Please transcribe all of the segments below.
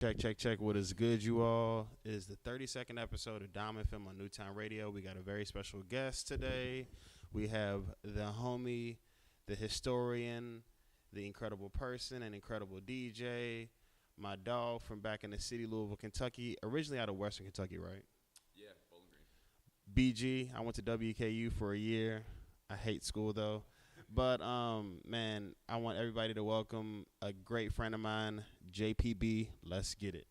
Check, check, check. What is good, you all? It is the 32nd episode of Diamond Film on Newtown Radio. We got a very special guest today. We have the homie, the historian, the incredible person, and incredible DJ, my dog from back in the city, Louisville, Kentucky. Originally out of Western Kentucky, right? Yeah, Bowling Green. BG. I went to WKU for a year. I hate school though. But man, I want everybody to welcome a great friend of mine, JPB. Let's get it.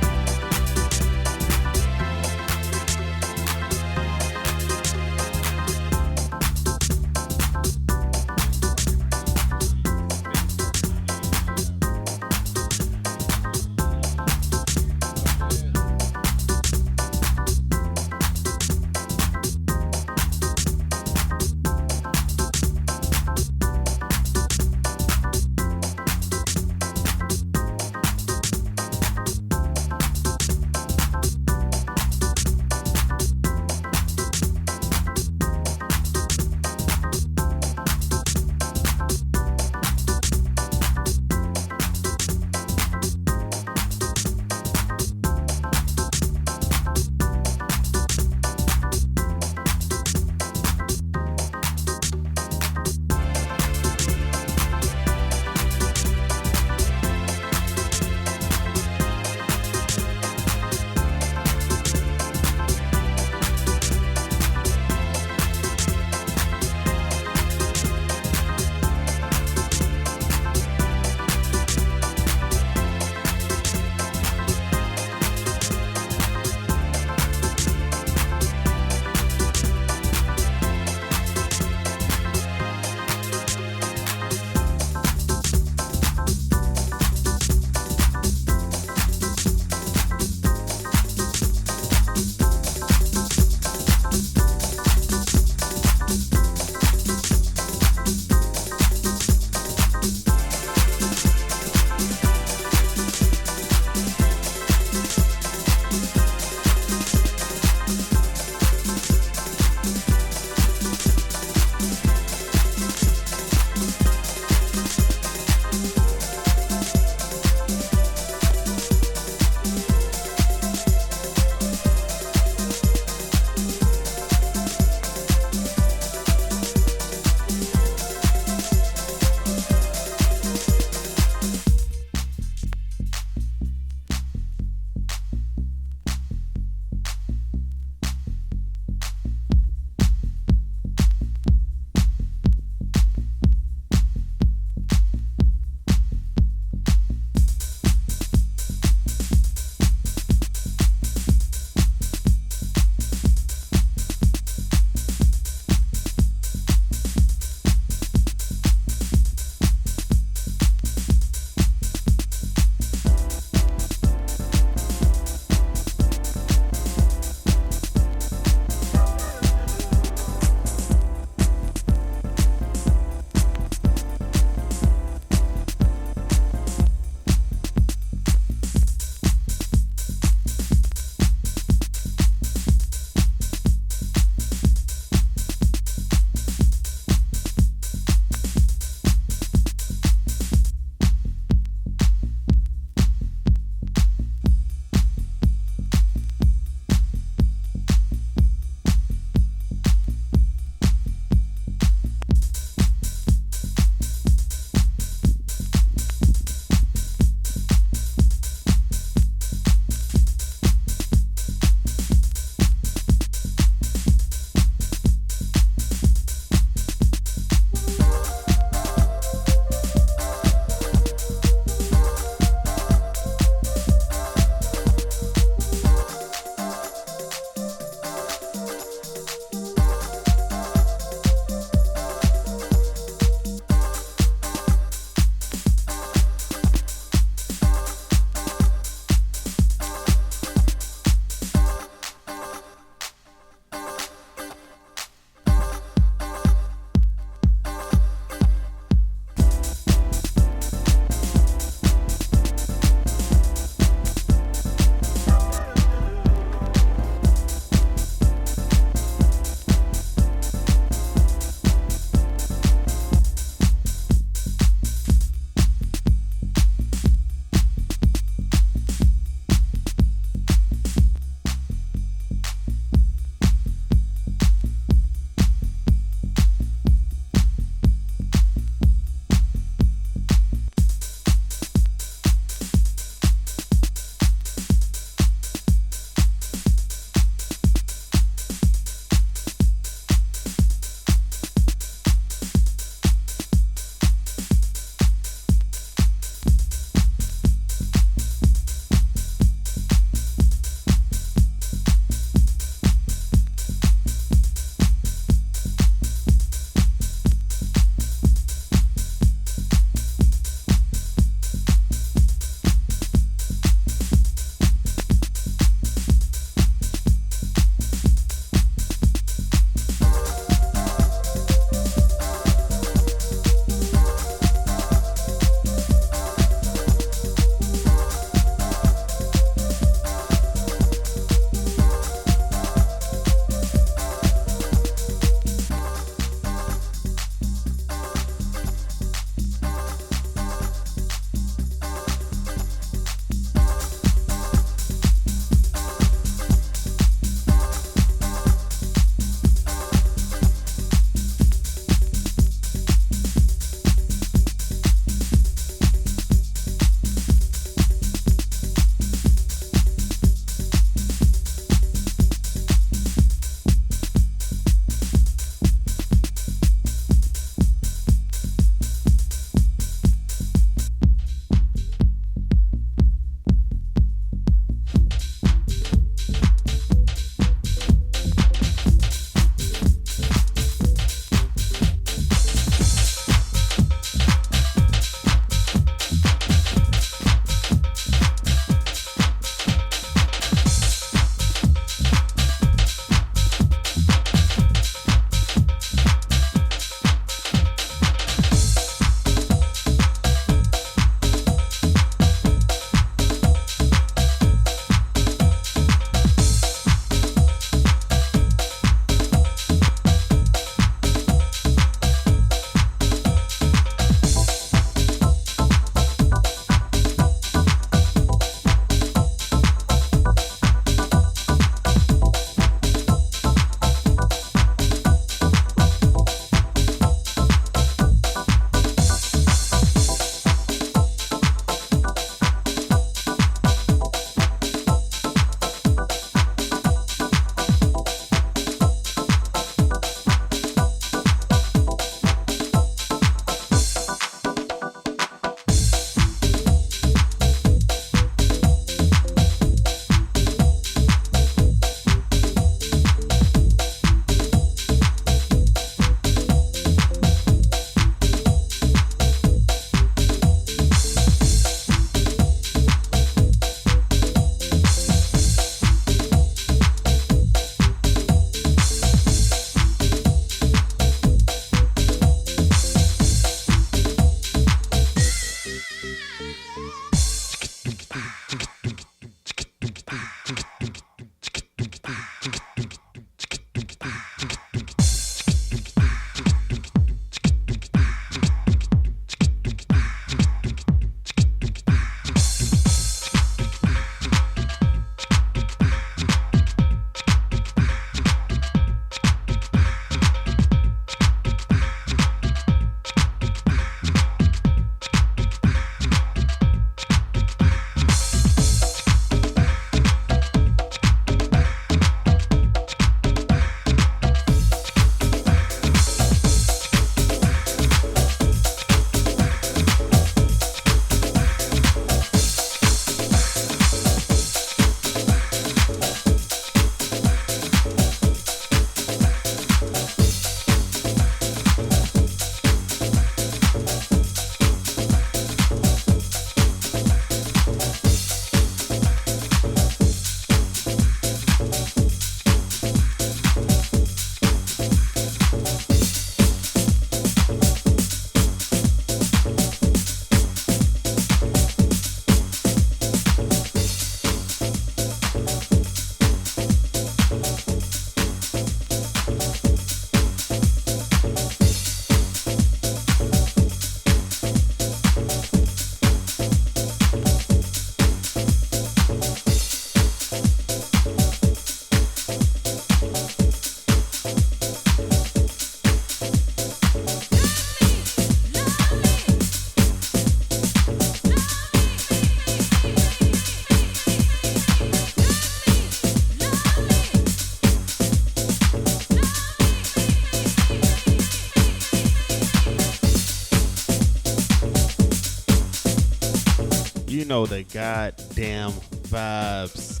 know the goddamn vibes.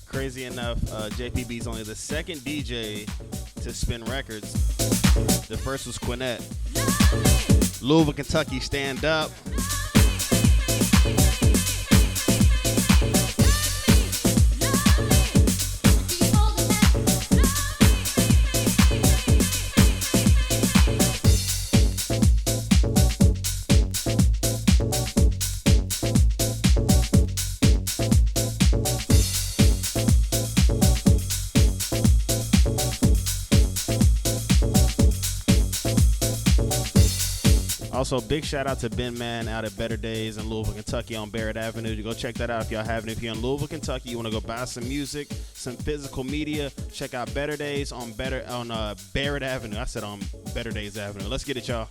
Crazy enough, JPB is only the second DJ to spin records. The first was Quinette. Louisville, Kentucky, stand up. Also, big shout out to Ben Man out at Better Days in Louisville, Kentucky on Barrett Avenue. You go check that out if y'all haven't. If you're in Louisville, Kentucky, you want to go buy some music, some physical media, check out Better Days on Barrett Avenue. I said on Better Days Avenue. Let's get it, y'all.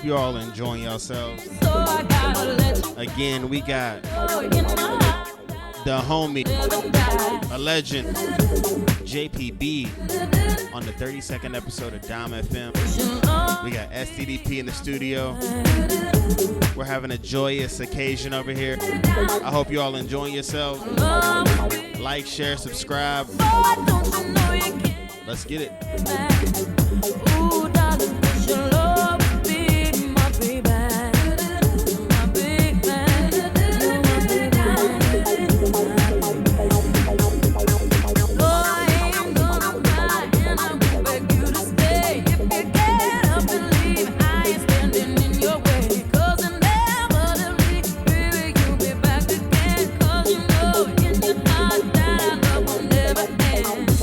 You all enjoying yourselves. Again, we got the homie, a legend, JPB on the 32nd episode of Dom FM. We got STDP in the studio. We're having a joyous occasion over here. I hope you all enjoying yourselves. Like, share, subscribe. Let's get it. Never end.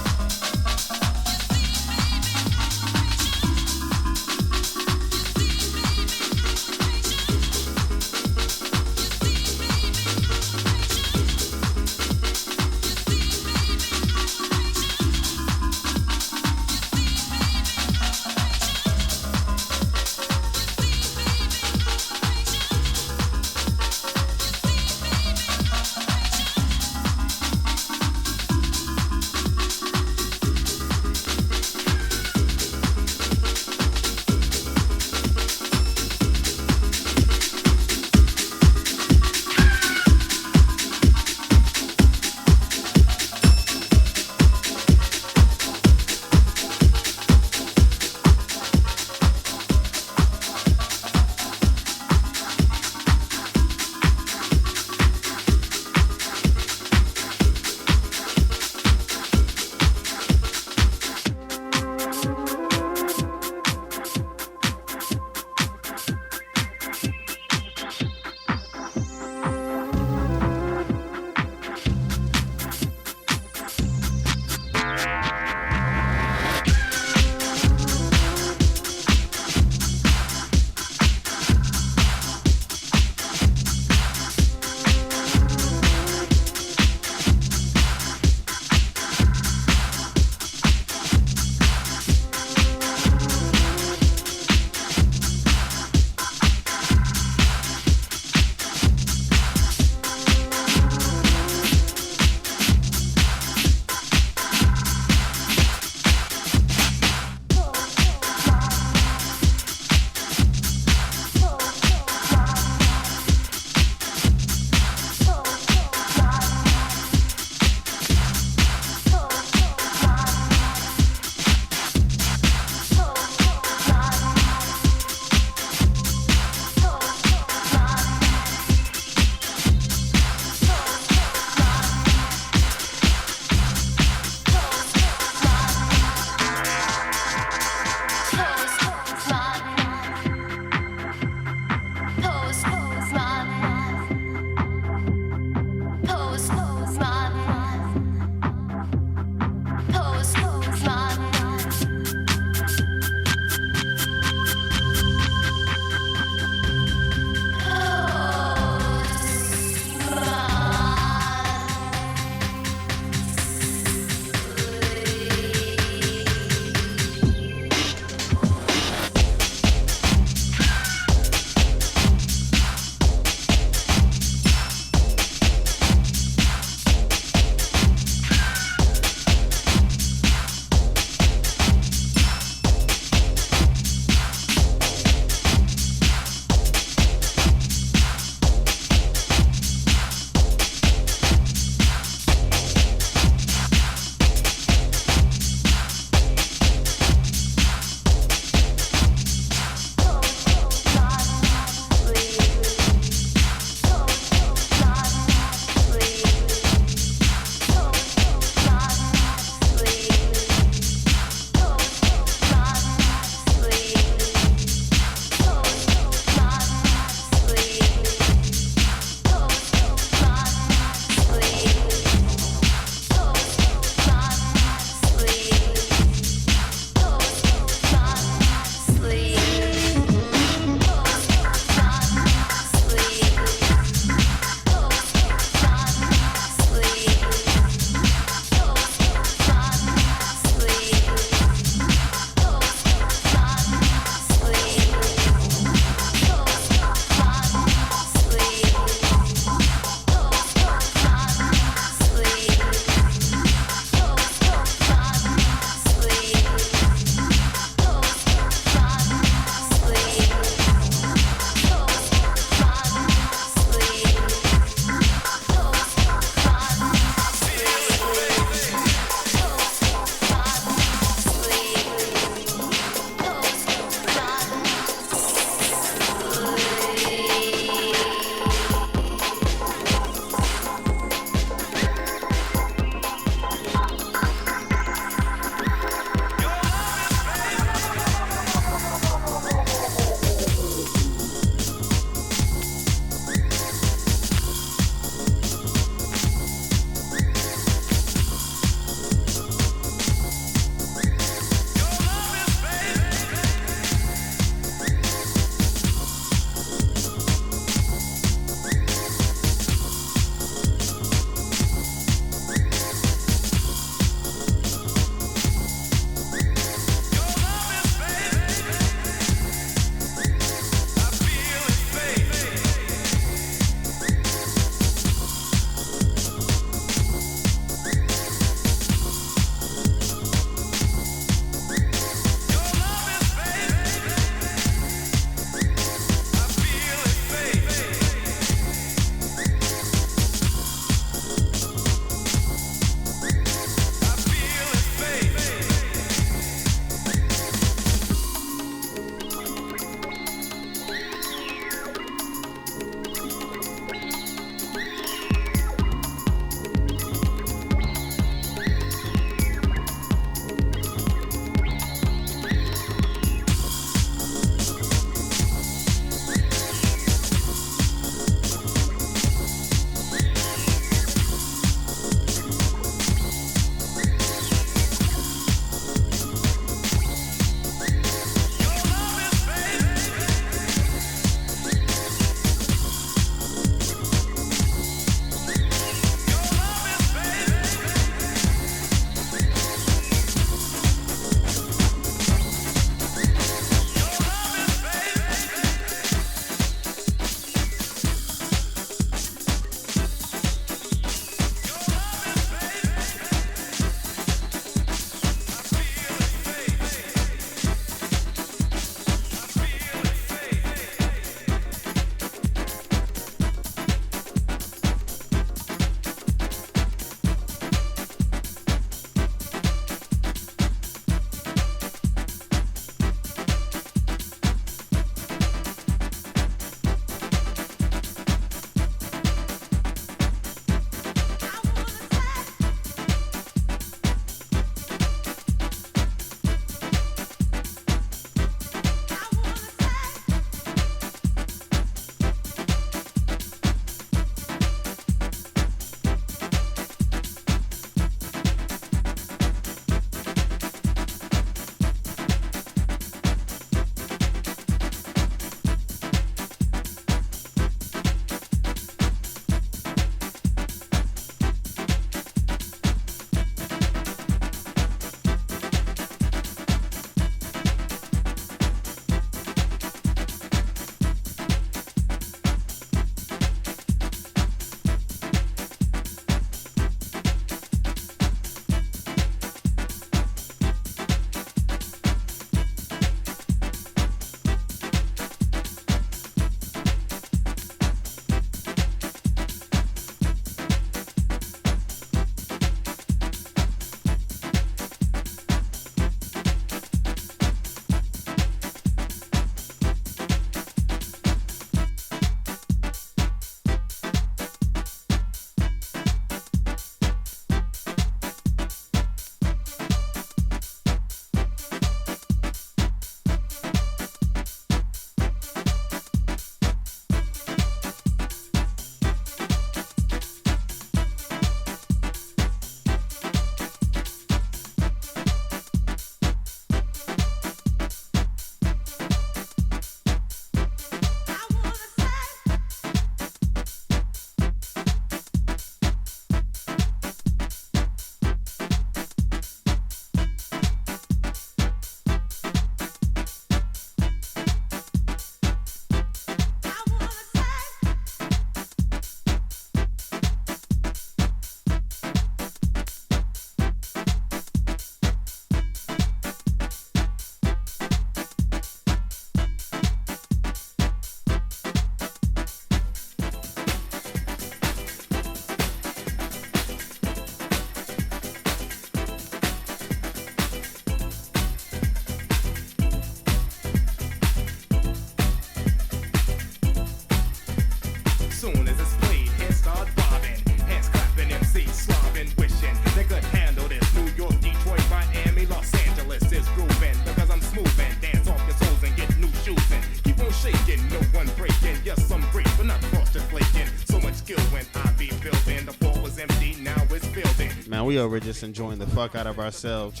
man. We over just enjoying the fuck out of ourselves.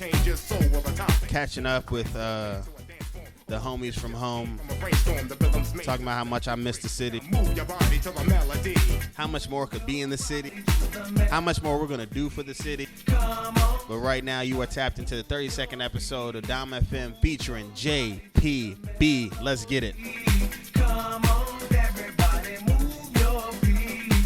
Catching up with the homies from home. Talking about how much I miss the city. How much more could be in the city. How much more we're going to do for the city. But right now, you are tapped into the 32nd episode of Dom FM featuring JPB. Let's get it.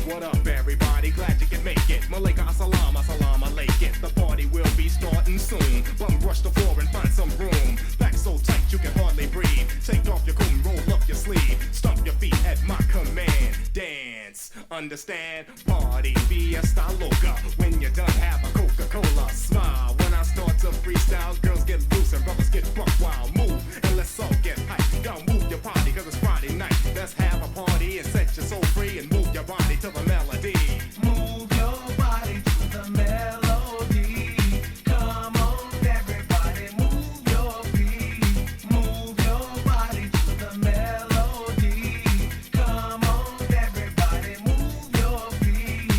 What up, everybody? Glad you can make it. Malika, assalamu alaikum. The party will be starting soon. Bum rush the floor and find some room. Back so tight you can hardly breathe. Take off your coat and roll up your sleeve. Stomp your feet at my command. Dance, understand? Party, fiesta loca. When you're done, have a Coca-Cola. Smile when I start to freestyle. Girls get loose and brothers get buck wild. Move and let's all get hype. Y'all move your body cause it's Friday night. Let's have a party and set your soul free and move your body to the melody. Move your body to the melody. Come on, everybody, move your feet. Move your body to the melody. Come on, everybody, move your feet.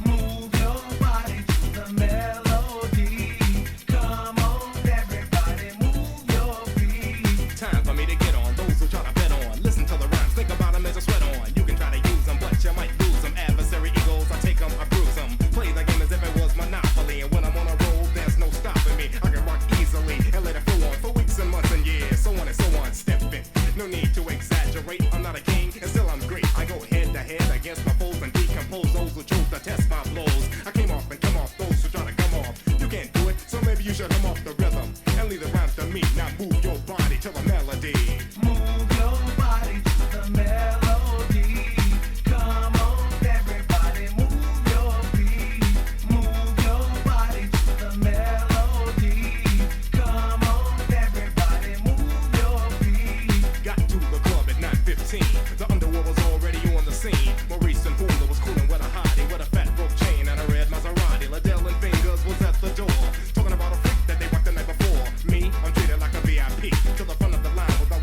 Move your body to the melody. Come on, everybody, move your feet. Time for me to get on those who try to bet on. Listen to the rhymes, think about them as a sweat on. You can try to use them, but you might lose them. Adversary egos, I take them, I bruise them. Play the game as if it was Monopoly. And when I'm on a roll, there's no stopping me. I can rock easily and let it flow on for weeks and months and years. So on and so on, step it. No need to exaggerate. I'm not a king, and still I'm great. I go head to head against my foes and decompose those who choose to test my blows. I came off and come off those who try to come off. You can't do it, so maybe you should come off the rhythm and leave the rhymes to me. Now move your body to the melody. Move your body to the melody. Come on, everybody, move your feet. Move your body to the melody. Come on, everybody, move your feet. Got to the club at 9:15. The underworld was already on the scene. Maurice and Fuller was cooling with a hottie with a fat rope chain and a red Maserati. Liddell and Fingers was at the door, talking about a freak that they rocked the night before. Me, I'm treated like a VIP. To the front of the line with a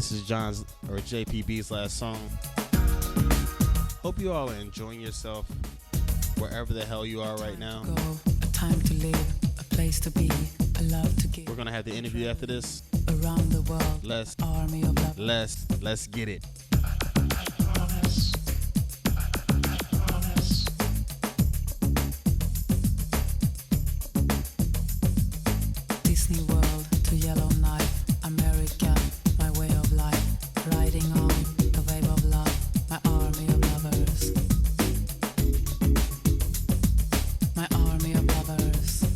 This is John's or JPB's last song. Hope you all are enjoying yourself wherever the hell you are right now. Go, a time to live, a place to be, a love to give. We're gonna have the interview after this. Around the world, army of love. Let's get it. Disney World to Yellowknife, America, my way of life. Riding on a wave of love, my army of lovers. My army of lovers.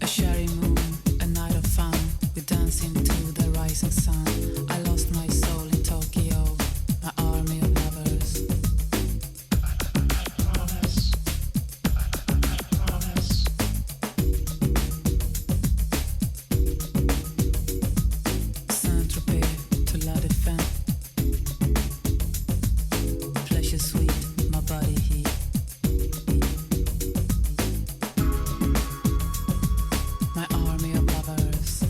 A cherry moon, a night of fun. We dance into the rising sun. I lost my soul in Tokyo, my army of lovers. Saint-Tropez to La Défense. Pleasure sweet, my body heat. My army of lovers.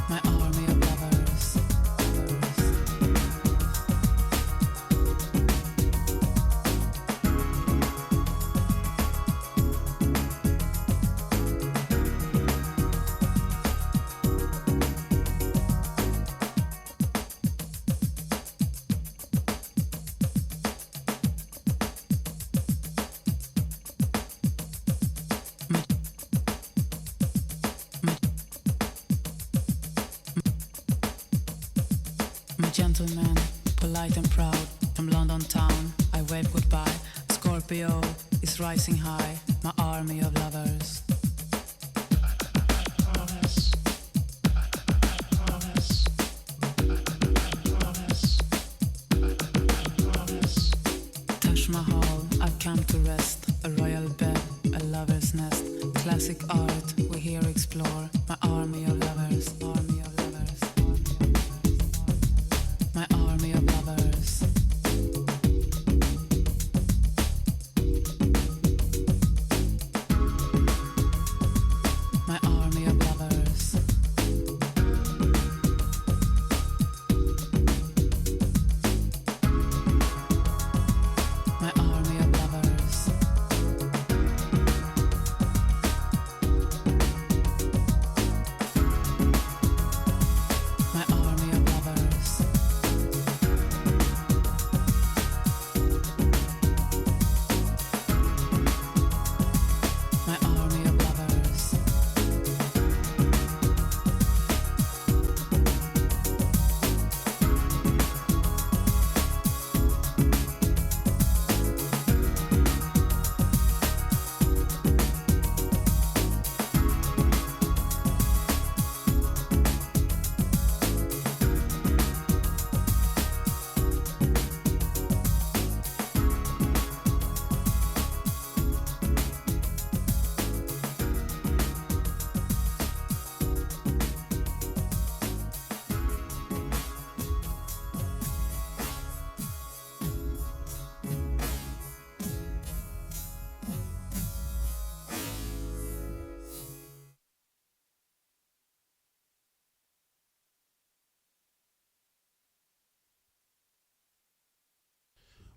My army of lovers. My gentleman, polite and proud, from London town, I wave goodbye. Scorpio is rising high, my army of lovers. Taj Mahal, I've come to rest, a royal bed, a lover's nest. Classic art, we here explore, my army of lovers, army of lovers, my army of lovers. My army of lovers. My army of lovers. My army of lovers. My army of lovers.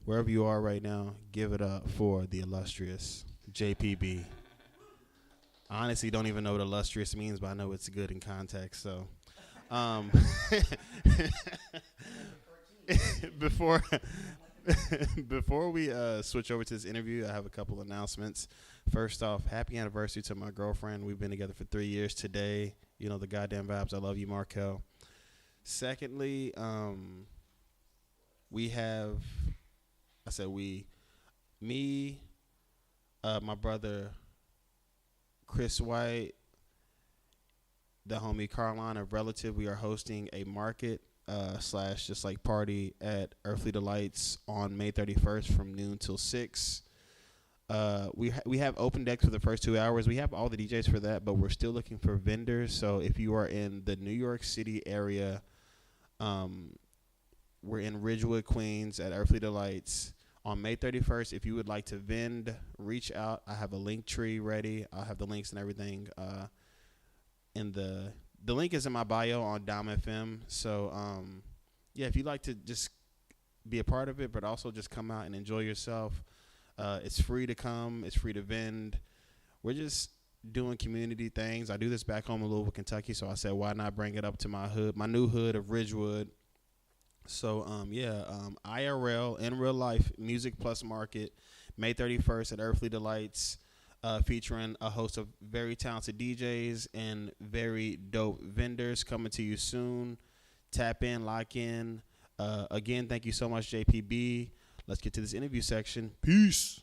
Wherever you are right now, give it up for the illustrious JPB. I honestly don't even know what illustrious means, but I know it's good in context. So, before before we switch over to this interview, I have a couple announcements. First off, happy anniversary to my girlfriend. We've been together for 3 years today. You know the goddamn vibes. I love you, Markel. Secondly, we have, I said we, me, my brother Chris White, the homie Carlin, a relative. We are hosting a market slash just like party at Earthly Delights on May 31st from noon till 6. we have open decks for the first 2 hours. We have all the DJs for that, but we're still looking for vendors. So if you are in the New York City area, we're in Ridgewood, Queens at Earthly Delights on May 31st. If you would like to vend, reach out. I have a link tree ready. I'll have the links and everything. In the link is in my bio on Dom FM. So yeah, if you'd like to just be a part of it, but also just come out and enjoy yourself. It's free to come. It's free to vend. We're just doing community things. I do this back home in Louisville, Kentucky, so I said, why not bring it up to my hood, my new hood of Ridgewood. So, IRL, in real life, Music Plus Market, May 31st at Earthly Delights, featuring a host of very talented DJs and very dope vendors coming to you soon. Tap in, lock in. Again, thank you so much, JPB. Let's get to this interview section. Peace.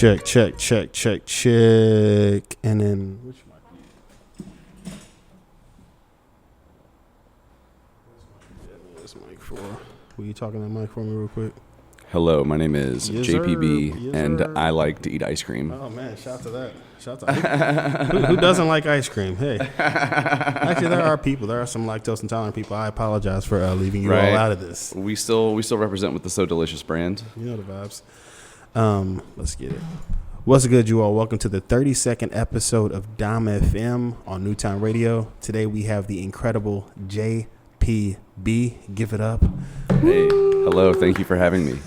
Check. And then which mic? This mic for. Will you talking that mic for me real quick? Hello, my name is Yes, JPB, sir. Yes, and sir. I like to eat ice cream. Oh man, shout to that. Shout to who doesn't like ice cream? Hey, actually, there are people. There are some lactose intolerant people. I apologize for leaving you all out of this. We still represent with the So Delicious brand. You know the vibes. Let's get it. What's good, you all? Welcome to the 32nd episode of Dom FM on Newtown Radio. Today we have the incredible JPB. Give it up. Hey, hello. Thank you for having me.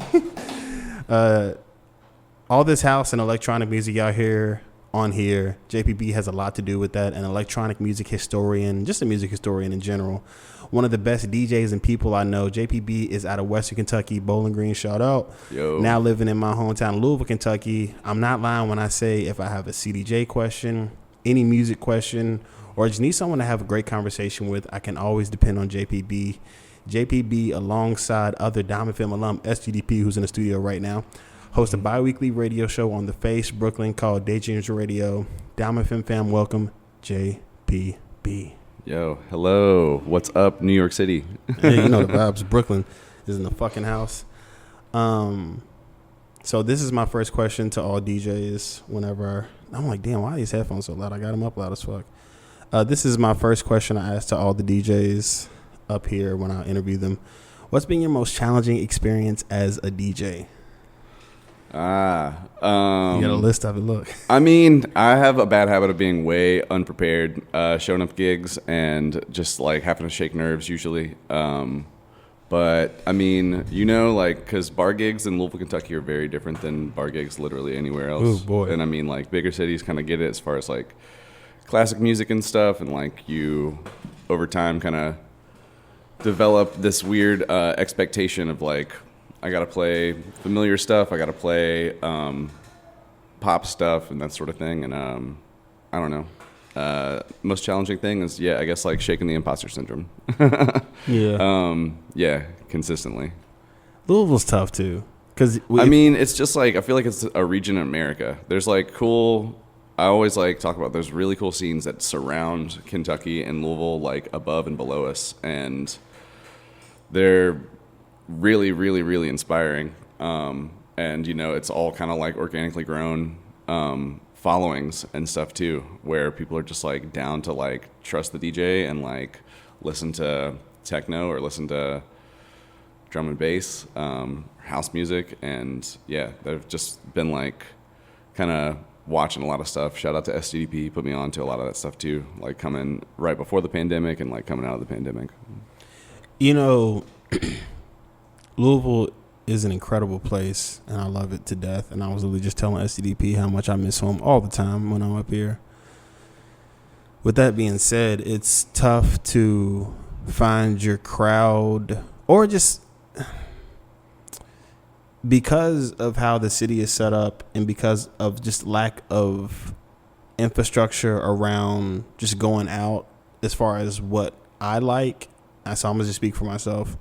All this house and electronic music out here on here, JPB has a lot to do with that. An electronic music historian, just a music historian in general. One of the best DJs and people I know. JPB is out of Western Kentucky, Bowling Green, shout out. Yo. Now living in my hometown, Louisville, Kentucky. I'm not lying when I say if I have a CDJ question, any music question, or just need someone to have a great conversation with, I can always depend on JPB. JPB, alongside other Dom FM alum, SGDP, who's in the studio right now, hosts a bi-weekly radio show on The Face, Brooklyn, called DJing Radio. Dom FM fam, welcome, JPB. Yo, hello. What's up, New York City? Hey, you know the vibes. Brooklyn is in the fucking house. So this is my first question to all DJs. Whenever I'm like, damn, why are these headphones so loud? I got them up loud as fuck. This is my first question I ask to all the DJs up here when I interview them. What's been your most challenging experience as a DJ? You got a list of it. Look, I mean, I have a bad habit of being way unprepared, showing up gigs and just like having to shake nerves usually. But I mean, you know, like, cause bar gigs in Louisville, Kentucky are very different than bar gigs literally anywhere else. Ooh, boy. And I mean, like, bigger cities kind of get it as far as like classic music and stuff, and like you over time kind of develop this weird expectation of like, I gotta play familiar stuff, I gotta play pop stuff and that sort of thing, and I don't know. Most challenging thing is, I guess like shaking the imposter syndrome. Yeah, consistently. Louisville's tough too, because I mean, it's just like, I feel like it's a region in America. There's like cool. I always like talk about there's really cool scenes that surround Kentucky and Louisville, like above and below us, and they're really, really, really inspiring. And you know, it's all kind of like organically grown followings and stuff too, where people are just like down to like trust the DJ and like listen to techno or listen to drum and bass, house music, and yeah, they've just been like kind of watching a lot of stuff. Shout out to SDDP, put me on to a lot of that stuff too, like coming right before the pandemic and like coming out of the pandemic. You know, Louisville is an incredible place, and I love it to death. And I was literally just telling SDDP how much I miss home all the time when I'm up here. With that being said, it's tough to find your crowd, or just because of how the city is set up and because of just lack of infrastructure around just going out as far as what I like. So I'm going to just speak for myself.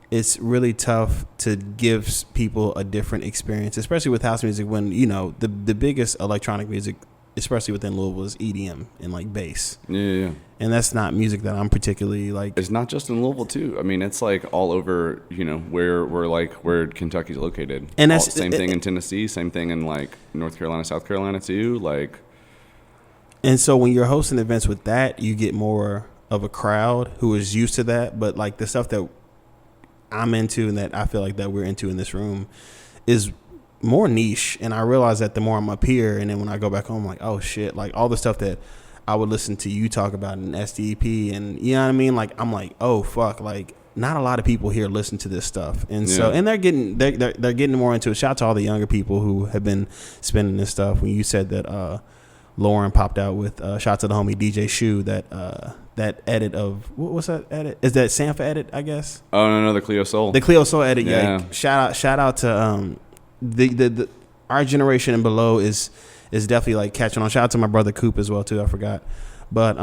It's really tough to give people a different experience, especially with house music when, you know, the biggest electronic music, especially within Louisville, is EDM and like bass. Yeah. And that's not music that I'm particularly like. It's not just in Louisville too. I mean, it's like all over, you know, where Kentucky's located. And that's same thing in Tennessee, same thing in like North Carolina, South Carolina too. Like, and so when you're hosting events with that, you get more of a crowd who is used to that. But like the stuff that I'm into and that I feel like that we're into in this room is more niche. And I realize that the more I'm up here, and then when I go back home, I'm like, oh shit, like all the stuff that I would listen to you talk about in SDP, and you know what I mean? Like, I'm like, oh fuck, like not a lot of people here listen to this stuff. And so, and they're getting more into it. Shout out to all the younger people who have been spinning this stuff. When you said that, Lauren popped out with, shout out to the homie DJ Shu, that edit of, what's that edit? Is that Sampha edit, I guess? oh no, the Clio Soul. The Clio Soul edit, Yeah. Shout out to the our generation and below is definitely like catching on. Shout out to my brother Coop as well too. I forgot, but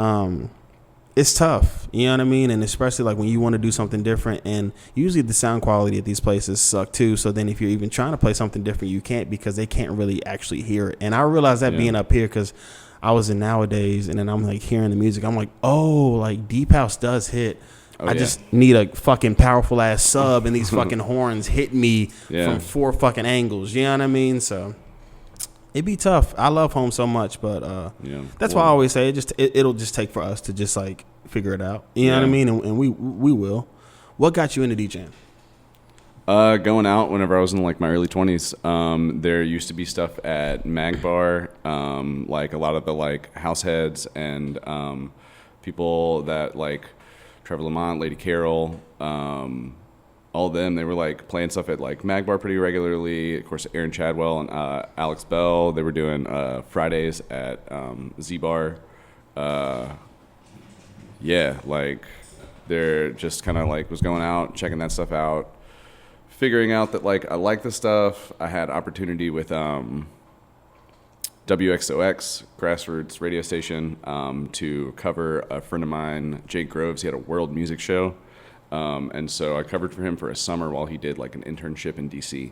it's tough. You know what I mean? And especially like when you want to do something different, and usually the sound quality at these places suck too. So then if you're even trying to play something different, you can't, because they can't really actually hear it. And I realized that being up here, because I was in Nowadays, and then I'm like hearing the music. I'm like, oh, like Deep House does hit. I just need a fucking powerful ass sub, and these fucking horns hit me from 4 fucking angles. You know what I mean? So it'd be tough. I love home so much, but that's why I always say it'll just take for us to just like figure it out. You know what I mean? And we will. What got you into DJing? Going out whenever I was in like my early 20s, there used to be stuff at Mag Bar, like a lot of the like house heads and people that like Trevor Lamont, Lady Carol, all of them, they were like playing stuff at like Mag Bar pretty regularly. Of course, Aaron Chadwell and Alex Bell, they were doing Fridays at Z Bar. Like they're just kind of like was going out, checking that stuff out, figuring out that like I like the stuff. I had opportunity with WXOX, grassroots radio station, to cover a friend of mine, Jake Groves. He had a world music show. And so I covered for him for a summer while he did like an internship in DC.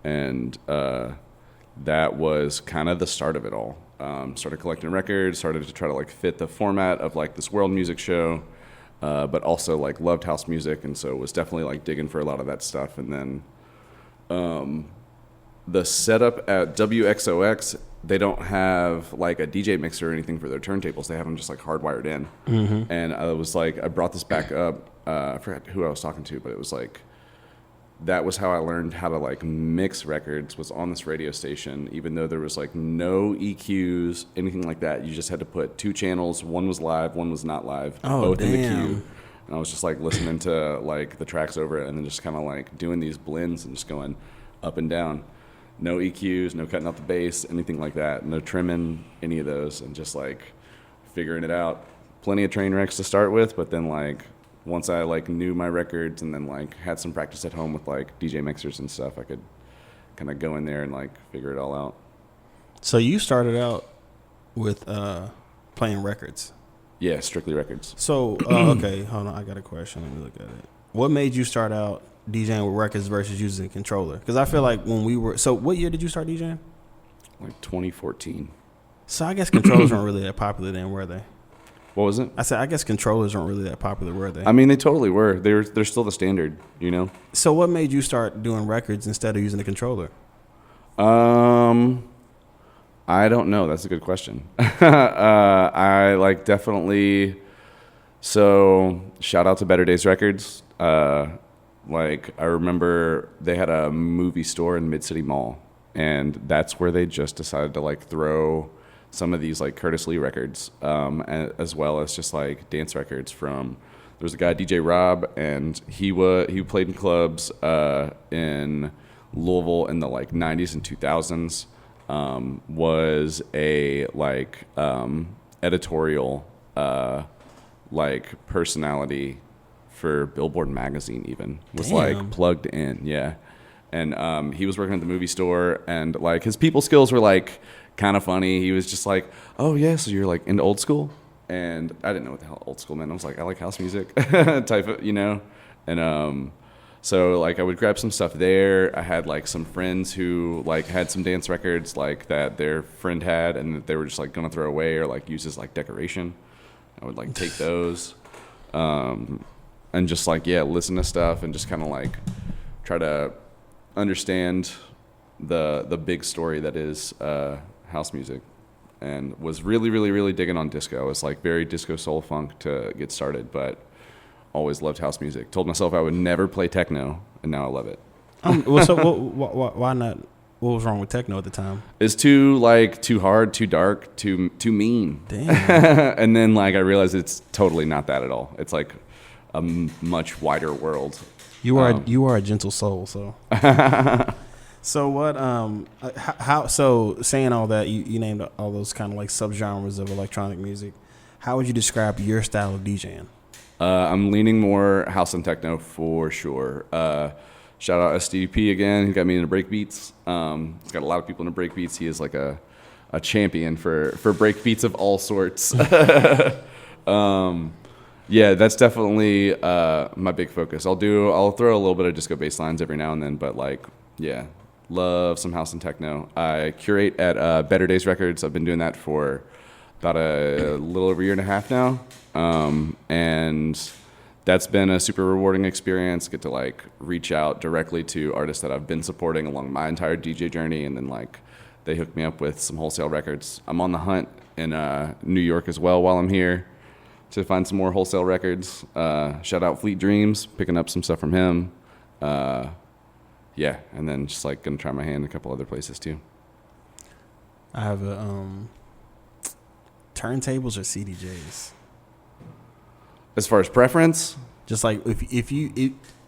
And that was kind of the start of it all. Started collecting records, started to try to like fit the format of like this world music show, but also like loved house music. And so was definitely like digging for a lot of that stuff. And then the setup at WXOX, they don't have like a DJ mixer or anything for their turntables. They have them just like hardwired in. Mm-hmm. And I was like, I brought this back up. I forgot who I was talking to, but it was like, that was how I learned how to like mix records, was on this radio station, even though there was like no EQs, anything like that. You just had to put 2 channels. One was live, one was not live, both in the queue. And I was just like listening to like the tracks over it and then just kind of like doing these blends and just going up and down. No EQs, no cutting out the bass, anything like that. No trimming, any of those, and just like figuring it out. Plenty of train wrecks to start with, but then like once I like knew my records and then like had some practice at home with like DJ mixers and stuff, I could kind of go in there and like figure it all out. So you started out with playing records. Yeah, strictly records. So okay, hold on, I got a question. Let me look at it. What made you start out DJing with records versus using a controller? Because I feel like when we were, so what year did you start DJing? Like 2014. So I guess controllers weren't really that popular then, were they? What was it? I said, I guess controllers weren't really that popular, were they? I mean, they totally were. They're still the standard, you know? So what made you start doing records instead of using a controller? I don't know. That's a good question. I like definitely, so shout out to Better Days Records. Like I remember they had a movie store in Mid-City Mall and that's where they just decided to like throw some of these like Curtis Lee records, as well as just like dance records from. There's a guy, DJ Rob, and he played in clubs in Louisville in the like 90s and 2000s. Was a like editorial like personality for Billboard magazine. Even was like plugged in, yeah. And he was working at the movie store, and like his people skills were like kind of funny. He was just like, "Oh yeah, so you're like into old school." And I didn't know what the hell old school meant. I was like, I like house music type of, And so like I would grab some stuff there. I had like some friends who like had some dance records like that their friend had and that they were just like gonna throw away or like use as like decoration. I would like take those and just like, yeah, listen to stuff and just kind of like try to understand the big story that is house music. And was really, really, really digging on disco. I was like very disco soul funk to get started, but always loved house music. Told myself I would never play techno, and now I love it. Why not? What was wrong with techno at the time? It's too hard, too dark, too mean. Damn. And then like I realized it's totally not that at all. It's like a much wider world. You are a gentle soul, so. So what? How? So saying all that, you named all those kind of like subgenres of electronic music. How would you describe your style of DJing? I'm leaning more house and techno for sure. Shout out SDP again. He got me into breakbeats. He's got a lot of people into breakbeats. He is like a champion for breakbeats of all sorts. Yeah, that's definitely my big focus. I'll throw a little bit of disco bass lines every now and then, but like, yeah. Love some house and techno. I curate at Better Days Records. I've been doing that for about a little over a year and a half now. And that's been a super rewarding experience. Get to like reach out directly to artists that I've been supporting along my entire DJ journey. And then like they hooked me up with some wholesale records. I'm on the hunt in New York as well while I'm here to find some more wholesale records. Shout out Fleet Dreams, picking up some stuff from him. Yeah, and then just like gonna try my hand in a couple other places too. I have turntables or CDJs. As far as preference, just like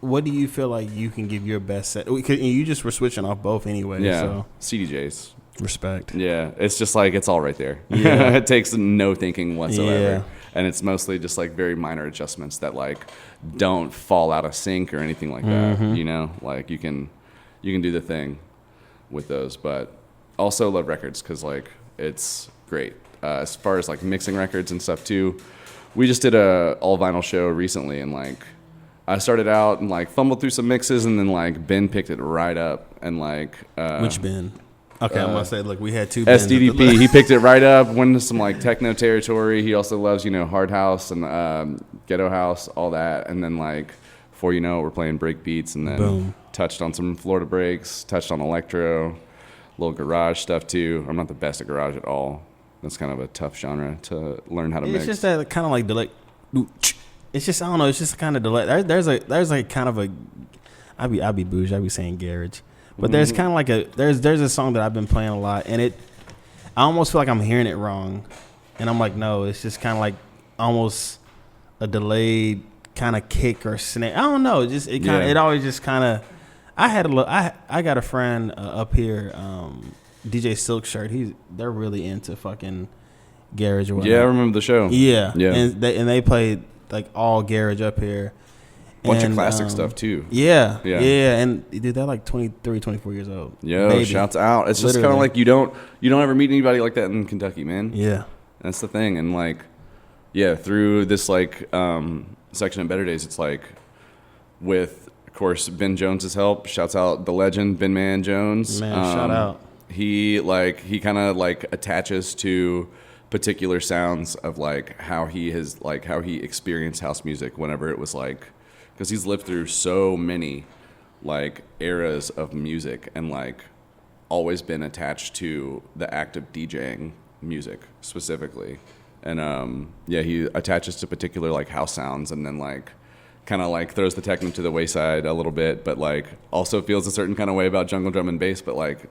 what do you feel like you can give your best set? And you just were switching off both anyway. Yeah, so. CDJs. Respect. Yeah, it's just like it's all right there. Yeah. It takes no thinking whatsoever. Yeah. And it's mostly just like very minor adjustments that like don't fall out of sync or anything like that. Like you can do the thing with those, but also love records because like it's great. As far as like mixing records and stuff too, we just did a all vinyl show recently, and like I started out and like fumbled through some mixes, and then like Ben picked it right up and like which Ben? Okay, I'm gonna say, look, we had two Bens. SDDP. He picked it right up, went into some like techno territory. He also loves hard house and ghetto house, all that, and then like before you know it, we're playing break beats, and then boom. Touched on some Florida breaks, touched on electro, little garage stuff too. I'm not the best at garage at all. That's kind of a tough genre to learn how to mix. It's just that kind of like delay. It's just, I don't know. It's just kind of delay. There's like kind of a. I be bougie. I be saying garage, but there's kind of like there's a song that I've been playing a lot, and I almost feel like I'm hearing it wrong, and I'm like, no, it's just kind of like almost a delayed kind of kick or snare. I don't know. It always just kind of. I got a friend up here, DJ Silk Shirt. They're really into fucking garage or whatever. Yeah, I remember the show. Yeah. Yeah. And they played like all garage up here. Bunch of classic stuff too. Yeah. And dude, they're like 23, 24 years old. Yo, baby. Shouts out. It's just kind of like you don't ever meet anybody like that in Kentucky, man. Yeah. That's the thing. And like, yeah, through this like section of Better Days, it's like with, of course, Ben Jones's help. Shouts out the legend Ben Man Jones. Man, shout out. He kind of like attaches to particular sounds of like how he experienced house music whenever it was like, because he's lived through so many like eras of music and like always been attached to the act of DJing music specifically. And he attaches to particular like house sounds and then like kind of like throws the techno to the wayside a little bit, but like also feels a certain kind of way about jungle drum and bass. But like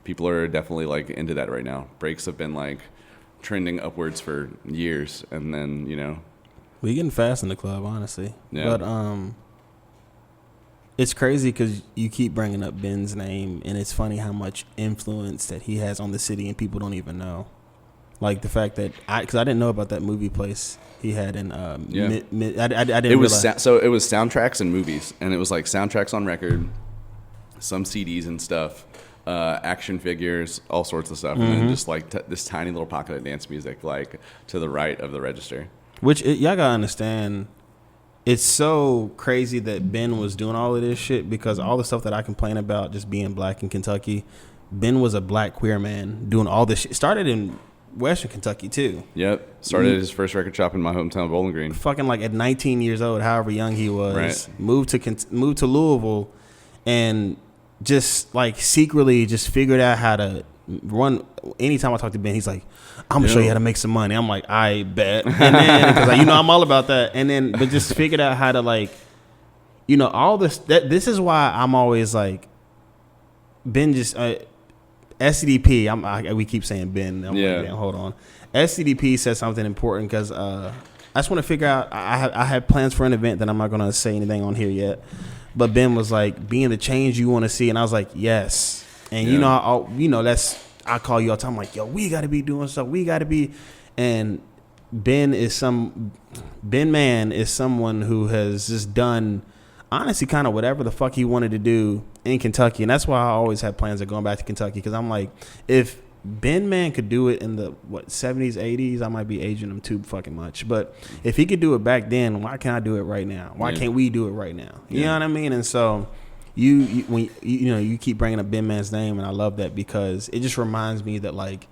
people are definitely like into that right now. Breaks have been like trending upwards for years, and then we getting fast in the club, honestly. Yeah. But it's crazy because you keep bringing up Ben's name, and it's funny how much influence that he has on the city, and people don't even know. Like the fact that because I didn't know about that movie place he had in I didn't. It was realize. so it was soundtracks and movies, and it was like soundtracks on record, some CDs and stuff, action figures, all sorts of stuff, and then just like this tiny little pocket of dance music, like to the right of the register. Which y'all gotta understand. It's so crazy that Ben was doing all of this shit because all the stuff that I complain about just being black in Kentucky, Ben was a black queer man doing all this shit. Started in Western Kentucky too. Yep. Started his first record shop in my hometown of Bowling Green. Fucking like at 19 years old, however young he was, Right. moved to Louisville, and just like secretly just figured out how to run. Anytime I talk to Ben, he's like, "I'm gonna show you how to make some money." I'm like, "I bet," and then because I'm all about that. And then but just figured out how to like, all this. This is why I'm always like, Ben just. SCDP, we keep saying Ben. I'm like, damn, hold on. SCDP said something important because I just want to figure out. I have plans for an event that I'm not going to say anything on here yet. But Ben was like, being the change you want to see, and I was like, yes. And that's I call you all the time. I'm like, yo, we got to be doing stuff. We got to be. And Ben Man is someone who has just done honestly kind of whatever the fuck he wanted to do in Kentucky. And that's why I always had plans of going back to Kentucky, because I'm like, if Ben Man could do it in the 70s, 80s, I might be aging him too fucking much, but if he could do it back then, why can't I do it right now? Why can't we do it right now? You know what I mean? And so you keep bringing up Ben Man's name, and I love that because it just reminds me that like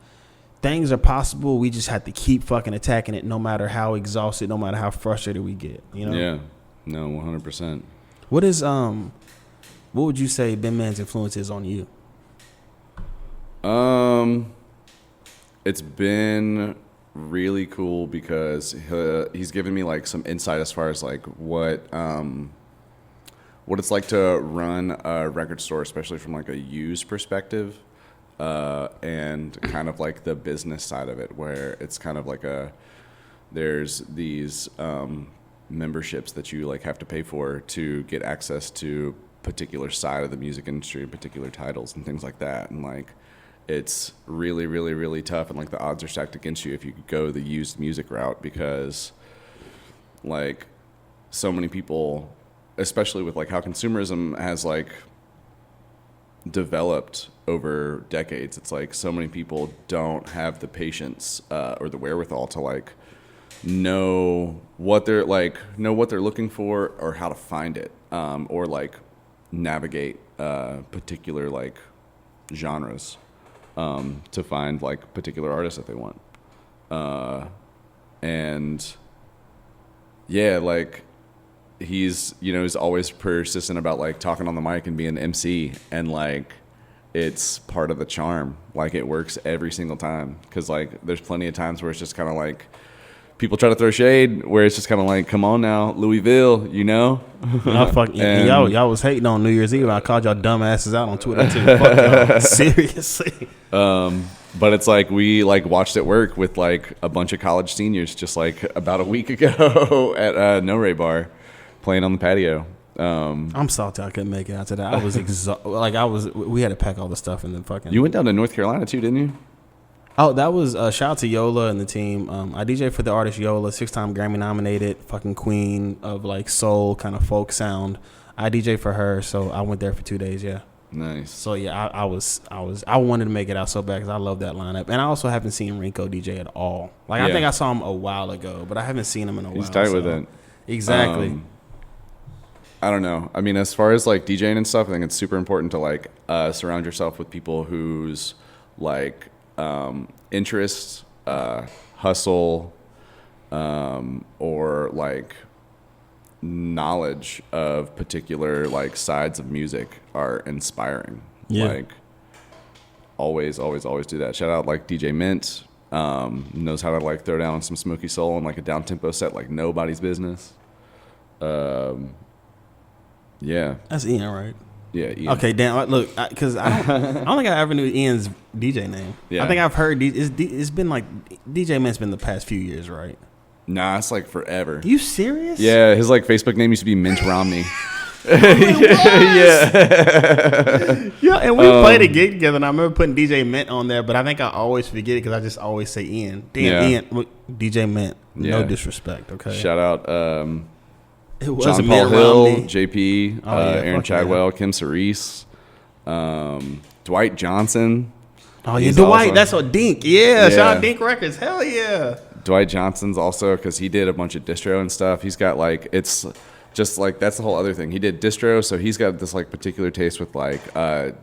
things are possible. We just have to keep fucking attacking it, no matter how exhausted, no matter how frustrated we get. Yeah, no, 100%. What would you say Ben Man's influence is on you? It's been really cool because he's given me like some insight as far as like what it's like to run a record store, especially from like a used perspective, and kind of like the business side of it, where it's kind of like there's these memberships that you like have to pay for to get access to particular side of the music industry, particular titles and things like that, and like it's really, really, really tough, and like the odds are stacked against you if you go the used music route, because like so many people, especially with like how consumerism has like developed over decades, it's like so many people don't have the patience or the wherewithal to like know what they're looking for, or how to find it, or like navigate particular like genres to find like particular artists that they want, and yeah, like he's always persistent about like talking on the mic and being the MC, and like it's part of the charm. Like it works every single time, because like there's plenty of times where it's just kind of like people try to throw shade, where it's just kind of like, come on now, Louisville, And y'all was hating on New Year's Eve. I called y'all dumbasses out on Twitter too. Fuck y'all. Seriously. But it's like we like watched it work with like a bunch of college seniors just like about a week ago at No Ray Bar, playing on the patio. I'm salty I couldn't make it out to that. I was exhausted. We had to pack all the stuff in the fucking. You went down to North Carolina too, didn't you? Oh, that was shout out to Yola and the team. I DJ for the artist Yola, 6-time Grammy nominated, fucking queen of like soul kind of folk sound. I DJ for her, so I went there for 2 days. Yeah. Nice. So yeah, I wanted to make it out so bad because I love that lineup, and I also haven't seen Rinko DJ at all. Like I think I saw him a while ago, but I haven't seen him in a while. He's tight with it. Exactly. I don't know. I mean, as far as like DJing and stuff, I think it's super important to like surround yourself with people whose like interests, hustle, or like knowledge of particular like sides of music are inspiring. Yeah. Like always do that. Shout out like DJ Mint, knows how to like throw down some smoky soul and like a down tempo set like nobody's business. Yeah. That's Ian, right? Yeah. Ian. Okay, damn. Look, because I don't think I ever knew Ian's DJ name. Yeah. I think I've heard it's been like DJ Mint's been the past few years, right? Nah, it's like forever. You serious? Yeah, his like Facebook name used to be Mint Romney. Yeah, and we played a gig together, and I remember putting DJ Mint on there, but I think I always forget it because I just always say Ian. Damn, Yeah. Ian, DJ Mint. No Yeah. disrespect, okay? Shout out It was John a Paul Mitt Hill, Romney. JP, Oh, yeah, Aaron fuck yeah. Chadwell, Kim Cerise, Dwight Johnson. Oh yeah, He's Dwight. awesome. That's what Dink. Yeah, shout Yeah. out Dink Records. Hell yeah. Dwight Johnson's also because he did a bunch of distro and stuff. He's got like it's just like that's the whole other thing. He did distro, so he's got this like particular taste with like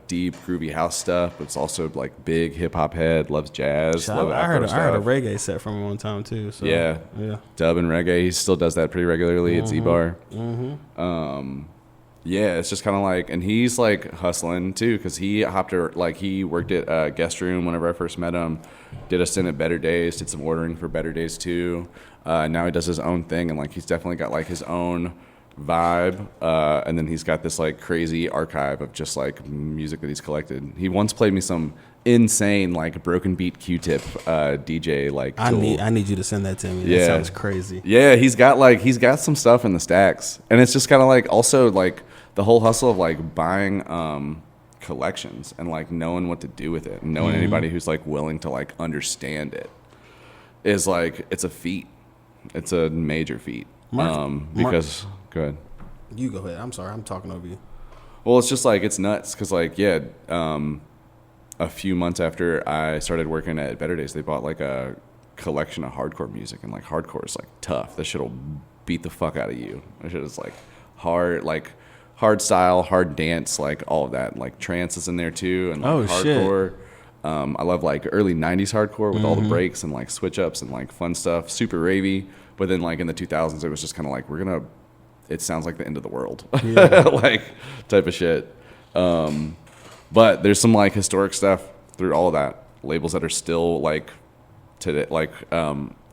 deep groovy house stuff. But it's also like big hip hop head, loves jazz. I Love heard Afro I heard a stuff. reggae set from him one time too. So Yeah. yeah. Dub and reggae. He still does that pretty regularly at Z-Bar. Yeah, it's just kind of like, and he's like hustling too because he he worked at Guest Room whenever I first met him. Did a stint at Better Days. Did some ordering for Better Days too. Now he does his own thing, and like he's definitely got like his own vibe. And then he's got this like crazy archive of just like music that he's collected. He once played me some insane like broken beat Q-tip DJ like tool. I need you to send that to me. Yeah. That sounds crazy. Yeah, he's got some stuff in the stacks, and it's just kind of like also like the whole hustle of like buying collections and like knowing what to do with it and knowing anybody who's like willing to like understand it is like it's a feat. It's a major feat. Because go ahead. You go ahead. I'm sorry. I'm talking over you. Well, it's just like it's nuts because like a few months after I started working at Better Days, they bought like a collection of hardcore music, and like hardcore is like tough. This shit'll beat the fuck out of you. This shit is like hard style, hard dance, like all of that. Like trance is in there too, and like hardcore. I love like early '90s hardcore with all the breaks and like switch ups and like fun stuff, super ravey. But then like in the 2000s, it was just kind of like it sounds like the end of the world, like type of shit. But there's some like historic stuff through all of that. Labels that are still like today, like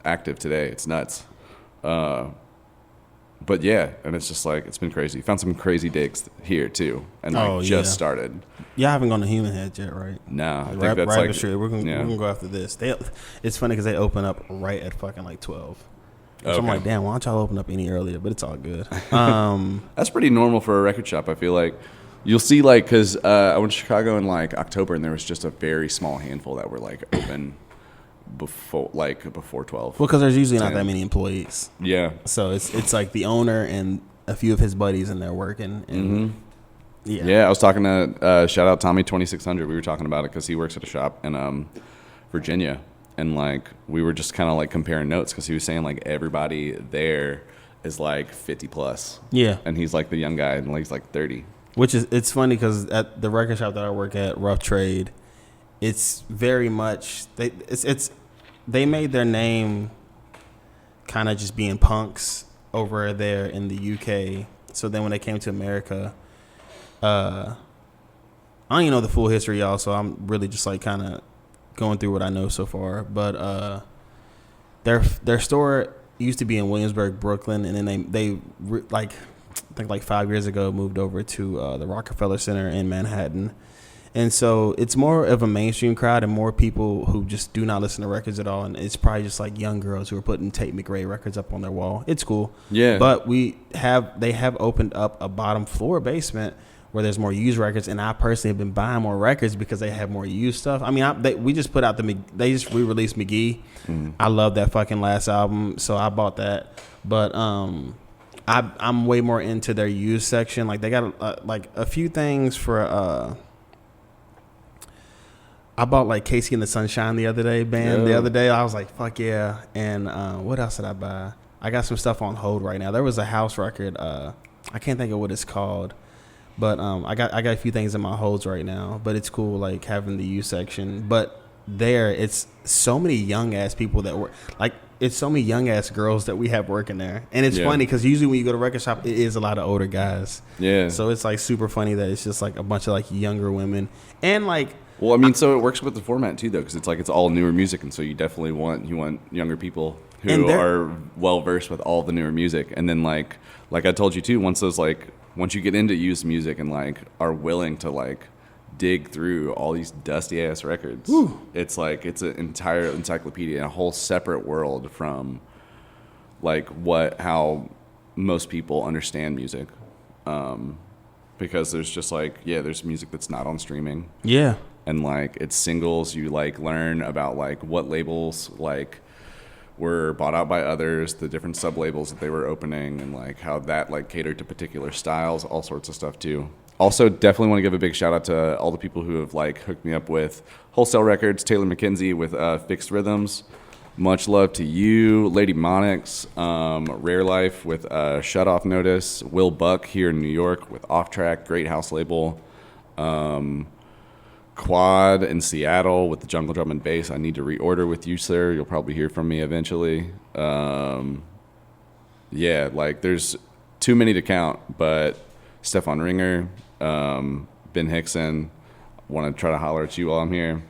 active today. It's nuts. But yeah, and it's just like it's been crazy. Found some crazy digs here too, and like just started. Yeah, I haven't gone to Human Head yet, right? No, I think that's like Street. We're gonna go after this. It's funny because they open up right at fucking like 12. So I'm like, damn, why don't y'all open up any earlier? But it's all good. That's pretty normal for a record shop. I feel like you'll see like because I went to Chicago in like October, and there was just a very small handful that were like open before 12. Well, because there's usually not that many employees. Yeah. So it's like the owner and a few of his buddies, and they're working. And Yeah, I was talking to shout out Tommy 2600. We were talking about it because he works at a shop in Virginia, and like we were just kind of like comparing notes because he was saying like everybody there is like 50 plus. Yeah, and he's like the young guy, and like he's like 30. Which is it's funny because at the record shop that I work at, Rough Trade, it's very much they made their name kind of just being punks over there in the UK. So then when they came to America, I don't even know the full history, y'all. So I'm really just like kind of going through what I know so far. But their store used to be in Williamsburg, Brooklyn, and then they like I think like 5 years ago moved over to the Rockefeller Center in Manhattan. And so it's more of a mainstream crowd and more people who just do not listen to records at all. And it's probably just like young girls who are putting Tate McRae records up on their wall. It's cool. Yeah. But they have opened up a bottom floor basement where there's more used records. And I personally have been buying more records because they have more used stuff. I mean, we just put out they just re-released McGee. I love that fucking last album. So I bought that. But I'm way more into their used section. Like they got like a few things for I bought like Casey and the Sunshine the other day the other day. I was like, fuck yeah. And what else did I buy? I got some stuff on hold right now. There was a house record. I can't think of what it's called. But I got a few things in my holds right now. But it's cool like having the U section. But there it's so many young ass people that work like it's so many young ass girls that we have working there. And it's funny because usually when you go to record shop it is a lot of older guys. Yeah. So it's like super funny that it's just like a bunch of like younger women. And like well, I mean, so it works with the format too, though, because it's like it's all newer music, and so you definitely want younger people who are well versed with all the newer music. And then like I told you too, once you get into used music and like are willing to like dig through all these dusty ass records, it's like it's an entire encyclopedia and a whole separate world from like how most people understand music. Because there's just like, there's music that's not on streaming. Yeah. And like it's singles, you like learn about like what labels like were bought out by others, the different sub labels that they were opening, and like how that like catered to particular styles, all sorts of stuff too. Also, definitely want to give a big shout out to all the people who have like hooked me up with Wholesale Records, Taylor McKenzie with Fixed Rhythms. Much love to you, Lady Monix, Rare Life with Shut Off Notice, Will Buck here in New York with Off Track, great house label. Quad in Seattle with the Jungle Drum and Bass. I need to reorder with you, sir. You'll probably hear from me eventually. Like there's too many to count, but Stefan Ringer, Ben Hickson, want to try to holler at you while I'm here.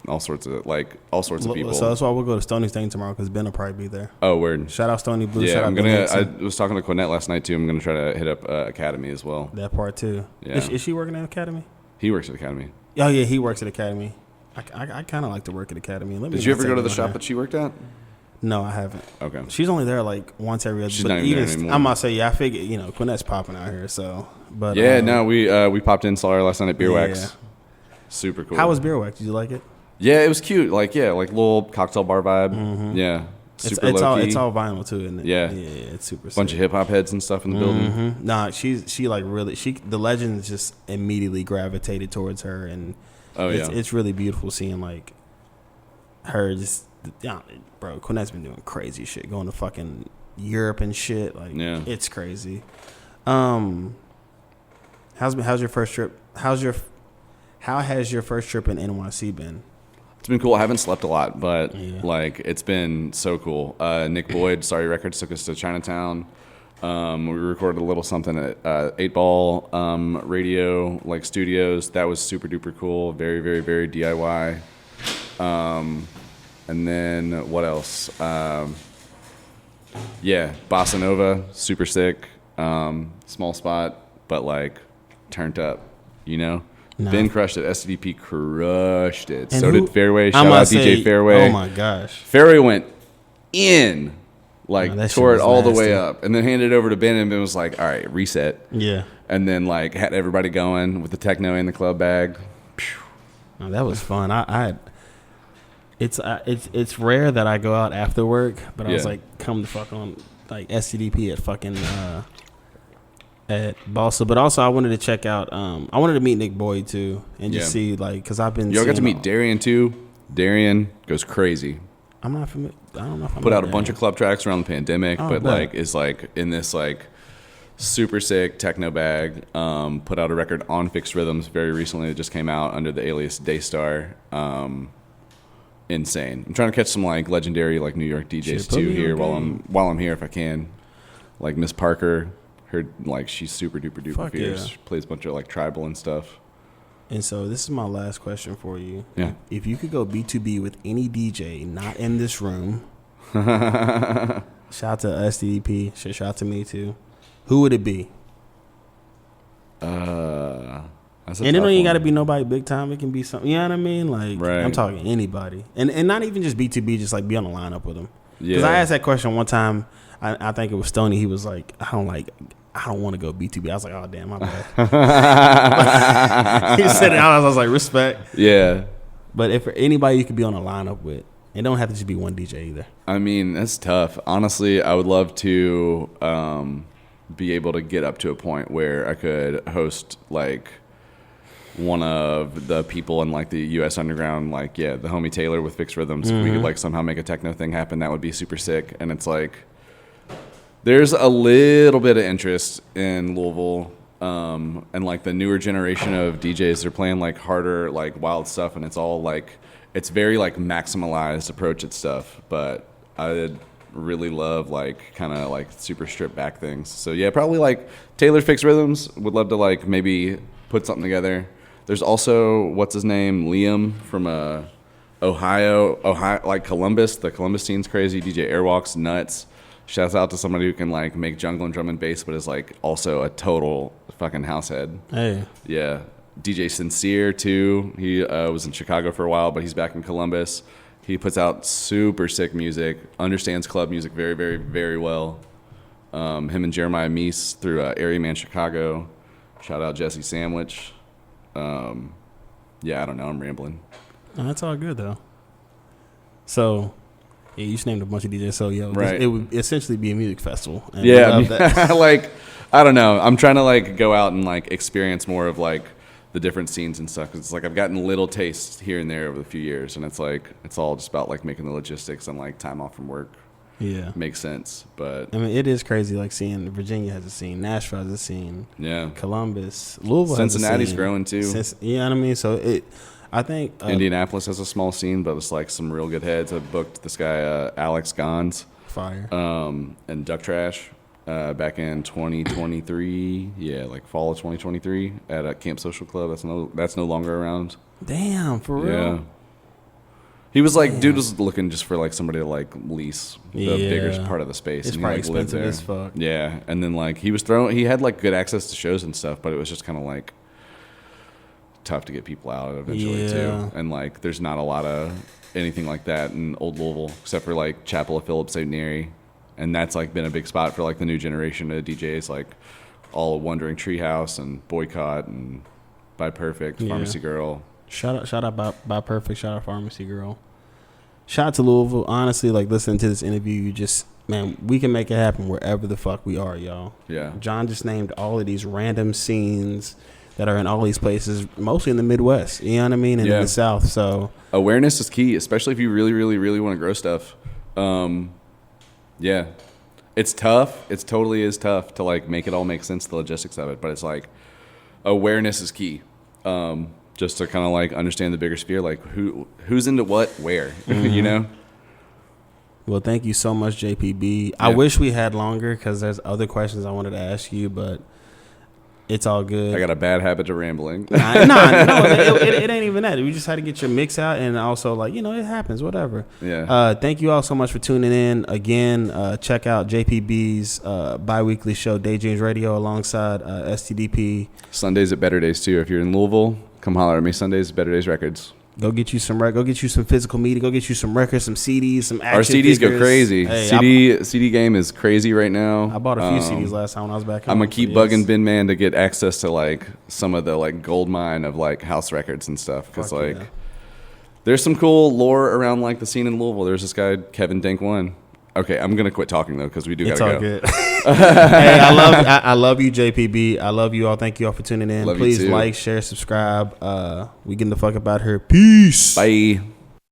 All sorts of people. So that's why we'll go to Stoney's thing tomorrow because Ben will probably be there. Oh, word. Shout out Stony Blue. Yeah, shout out Ben Hickson. I was talking to Quinette last night too. I'm gonna try to hit up Academy as well. That part too. Yeah. Is she working at Academy? He works at Academy. Oh yeah, he works at Academy. I kind of like to work at Academy. Did you ever go to the shop that she worked at? No, I haven't. Okay. She's only there like once every other. She's not even there anymore. I'm about to say, I figured Quinette's popping out here, so. But we popped in, saw her last night at Beer Wax. Yeah. Super cool. How was Beer Wax? Did you like it? Yeah, it was cute. Like little cocktail bar vibe. Mm-hmm. Yeah. Super it's low key. It's all vinyl too, isn't it? Yeah. Yeah, it's super sick. Bunch of hip hop heads and stuff in the building. Mm-hmm. Nah, she like really the legends just immediately gravitated towards her, and it's really beautiful seeing like her just bro. Quinette's been doing crazy shit, going to fucking Europe and shit. Like it's crazy. How's your first trip? How has your first trip in NYC been? It's been cool. I haven't slept a lot, but like it's been so cool. Nick Boyd, Sorry Records, took us to Chinatown. We recorded a little something at 8 Ball Radio like studios. That was super duper cool. Very, very, very DIY. And then what else? Bossa Nova, super sick. Small spot, but like turned up, No. Ben crushed it. SCDP crushed it. And so did Fairway. Shout out DJ Fairway. Oh my gosh. Fairway went in, tore it all the way nasty. up, and then handed it over to Ben, and Ben was like, "All right, reset." Yeah. And then like had everybody going with the techno in the club bag. Oh, that was fun. It's rare that I go out after work, but I was like, come to fuck on like SCDP at fucking at Bossa. But also I wanted to check out. I wanted to meet Nick Boyd too, and just see like because I've been. Y'all got to meet Darian too. Darian goes crazy. I'm not familiar. I don't know if I'm put out a bunch of club tracks around the pandemic, but like is like in this like super sick techno bag. Put out a record on Fixed Rhythms very recently that just came out under the alias Daystar. Insane. I'm trying to catch some like legendary like New York DJs too here while I'm here if I can. Like Miss Parker, her like she's super duper duper fierce. Yeah. She plays a bunch of like tribal and stuff. And so this is my last question for you. Yeah. If you could go B2B with any DJ not in this room, shout out to SDDP, shout out to me too. Who would it be? That's and it don't even got to be nobody big time. It can be something. You know what I mean? Like I'm talking anybody, and not even just B2B. Just like be on the lineup with them. Because I asked that question one time. I think it was Stoney. He was like, I don't want to go B2B. I was like, oh damn, my bad. He said it out. I was like, respect. Yeah. But if anybody you could be on a lineup with, it don't have to just be one DJ either. I mean, that's tough. Honestly, I would love to be able to get up to a point where I could host like one of the people in like the U.S. Underground, like the homie Taylor with Fixed Rhythms. If we could like somehow make a techno thing happen, that would be super sick. And it's like there's a little bit of interest in Louisville, and like the newer generation of DJs, they're playing like harder, like wild stuff, and it's all like it's very like maximalized approach at stuff. But I really love like kind of like super stripped back things. So yeah, probably like Taylor Fixed Rhythms. Would love to like maybe put something together. There's also what's his name, Liam from Ohio, like Columbus. The Columbus scene's crazy. DJ Airwalk's nuts. Shouts out to somebody who can like make jungle and drum and bass, but is like also a total fucking house head. Hey. Yeah. DJ Sincere too. He was in Chicago for a while, but he's back in Columbus. He puts out super sick music. Understands club music very, very, very well. Him and Jeremiah Meese through Area Man Chicago. Shout out Jesse Sandwich. Yeah, I don't know. I'm rambling. No, that's all good though. So, yeah, you just named a bunch of DJs. So, Right. it would essentially be a music festival. And Yeah, we love that. like, I don't know. I'm trying to like go out and like experience more of like the different scenes and stuff. 'Cause it's like I've gotten little tastes here and there over the few years, and it's like it's all just about like making the logistics and like time off from work Yeah. make sense. But I mean, it is crazy like seeing Virginia has a scene, Nashville has a scene, yeah, Columbus, Louisville Cincinnati's has a scene. growing too. You know what I mean? So I think Indianapolis has a small scene, but it's like some real good heads. I booked this guy Alex Gons fire. and Duck Trash back in 2023. Yeah, like fall of 2023 at a Camp Social Club. That's no longer around. Damn, for real. Yeah. He was like, dude was looking just for like somebody to like lease the bigger part of the space. It's and probably he, like, lived expensive there. as fuck. Yeah, and then like he had like good access to shows and stuff, but it was just kind of like tough to get people out eventually too. And like, there's not a lot of anything like that in Old Louisville except for like Chapel of Philip St. Neri, and that's like been a big spot for like the new generation of DJs, like all Wandering Treehouse and Boycott and By Perfect, Pharmacy Girl. Shout out by Perfect. Shout out Pharmacy Girl. Shout out to Louisville. Honestly, like listening to this interview, you just, man, we can make it happen wherever the fuck we are, y'all. Yeah. John just named all of these random scenes that are in all these places, mostly in the Midwest. You know what I mean? And in the South. So awareness is key, especially if you really, really, really want to grow stuff. Yeah. It's tough. It totally is tough to like make it all make sense, the logistics of it. But it's like awareness is key. Just to kind of like understand the bigger sphere, like who's into what, where, you know? Well, thank you so much, JPB. I wish we had longer because there's other questions I wanted to ask you, but it's all good. I got a bad habit of rambling. No, it ain't even that. We just had to get your mix out, and also like, you know, it happens, whatever. Yeah. Thank you all so much for tuning in. Again, check out JPB's bi-weekly show, DJing Radio, alongside STDP. Sundays at Better Days too. If you're in Louisville, come holler at me. Sundays at Better Days Records. Go get you some go get you some physical media. Go get you some records, some CDs, some action Our CDs figures. go crazy. Hey, CD game is crazy right now. I bought a few CDs last time when I was back home. I'm gonna keep bugging Ben Man to get access to like some of the like gold mine of like house records and stuff, because like there's some cool lore around like the scene in Louisville. There's this guy Kevin Dink One. Okay, I'm gonna quit talking though because we do gotta go. It's all good. Hey, I love you, JPB. I love you all. Thank you all for tuning in. Love you Please too. like, share, subscribe. We getting the fuck up out here. Peace. Bye.